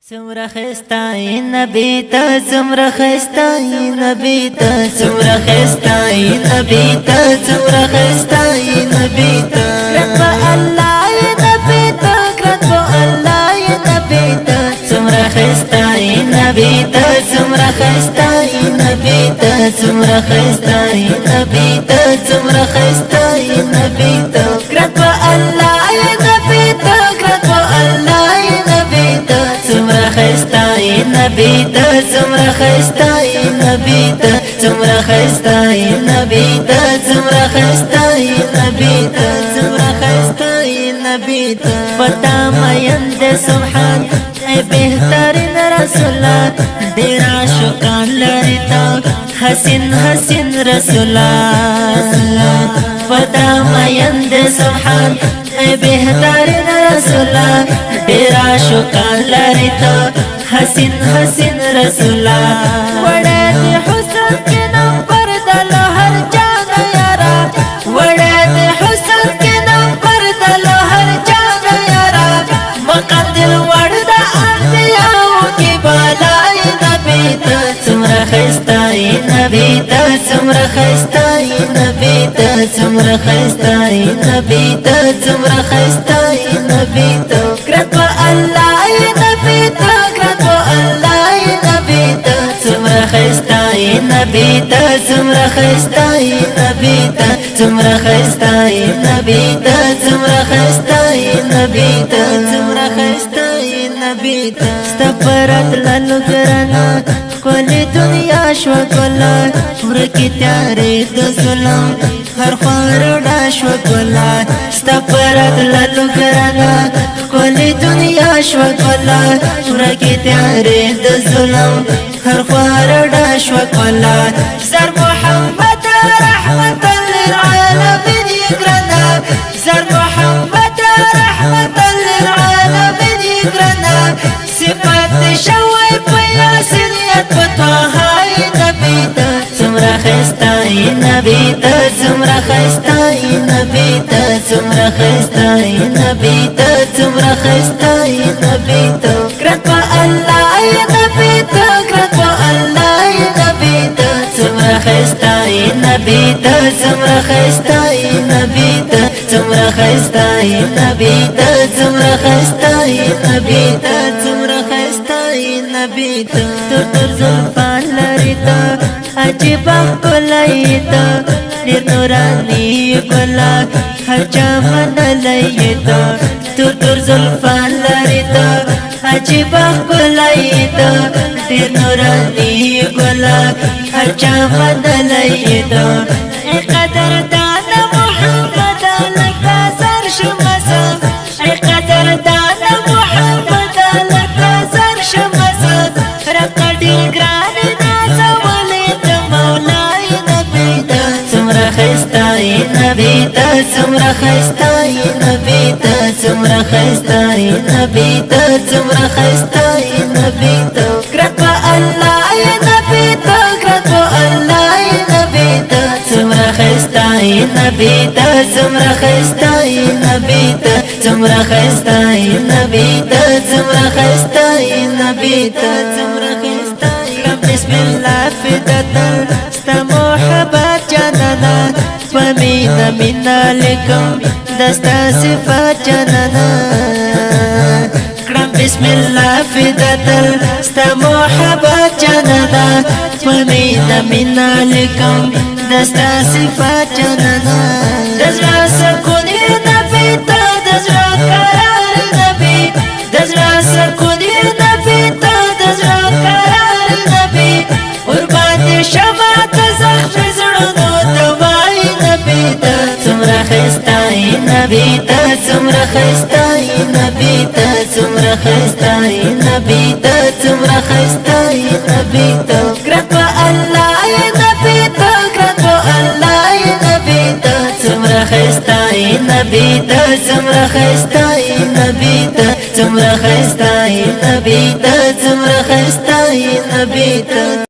سمرا خستای نبی تا سمرا خستای نبی تا سمرا خستای نبی تا سمرا خستای نبی تا رب الله نبی تا رب الله نبی تا سمرا خستای نبی تا سمرا خستای نبی تا سمرا خستای نبی تا سمرا خستای نبی تا رب الله نبی تا رب الله نبی تا سمرا خستای نبی تا سمرا خستای نبی تا سمرا خستای نبی تا سمرا خستای نبی تا سمرا خستای نبی تا پتا مایند سبحان اے بہترین رسولا دیرا شکان لرتا حسین حسین رسولا پتا مایند سبحان اے بہترین رسولا دیرا شکان لرتا حسین حسین رسولا وڑے دی حسن کے نام پر دلو ہر جان یارا وڑے دی حسن کے نام پر دلو ہر جان یارا مقدر وڑدا انبیاء کی بالائی نبی تا سمرا خستائی نبی تا سمرا خستائی نبی تا سمرا خستائی نبی تا سمرا خستائی نبی تا کرب اللہ نبی تا کرب اللہ نبی تا سمرا خستائی نبی تا سمرا خستائی نبی تا سمرا خستائی نبی تا سمرا خستائی نبی تا سمرا خستائی نبی تا استفرت لالو گرانا کولی دنیا شو کولا ورکی تیاری دو ظلم ہر خوار ڈاش و کولا استفرت لالو گرانا کولی دنیا شو کولا ورکی تیاری دو ظلم ہر خوار ڈاش و کولا سر محمد رحمت للعالمین یکرنا سر محمد رحمت للعالمین یکرنا صفات شوی پیاسنیت بطاہائی نبی تا سمرا خستائی نبی تا سمرا خستائی نبی تا سمرا خستائی نبی تا سمرا خستائی نبی تا کرب اللہ نبی تا کرب اللہ نبی تا سمرا خستائی نبی تا سمرا خستائی نبی تا سمرا خستائی نبی تا سمرا خستائی نبی تا سمرا خستائی نبی تا تر زلفان لرتا عجیبا کلائیتا نیر نورانی کلا ہر چامن لائیتا تر زلفان لرتا عجیبا کلائیتا نیر نورانی کلا ہر چامن لائیتا اے قدر دان محمد لکا سر شمسا اے قدر دان محمد لکا سر شمسا رقا ڈگران نازا ولیت مولائی نبی تا سمرا خستائی نبی تا سمرا خستائی نبی تا سمرا خستائی نبی تا سمرا خستائی نبی تا کرب اللہ نبی تا کرب اللہ نبی تا سمرا خستائی نبی تا سمرا خستائی نبی تا سمرا خستائی نبی تا سمرا خستائی نبی تا سمرا خستائی بسم اللہ فدتا ستا محبت جانانا فمینا منا لکم دستا صفات جانانا بسم اللہ فدتا ستا محبت جانانا فمینا منا لکم دستا صفات جانانا دزرا سکونی نبی تا دزرا قرار نبی دزرا سکونی نبی تا دزرا قرار نبی قربان شمات زخم زرنو دوائی نبی تا سمرا خستائی نبی تا سمرا خستائی نبی تا سمرا خستائی نبی تا سمرا خستائی نبی تا کرب اللہ نبی تا کرب اللہ نبی تا سمرا خستائی نبی تا سمرا خستائی نبی تا سمرا خستائی نبی تا سمرا خستائی نبی تا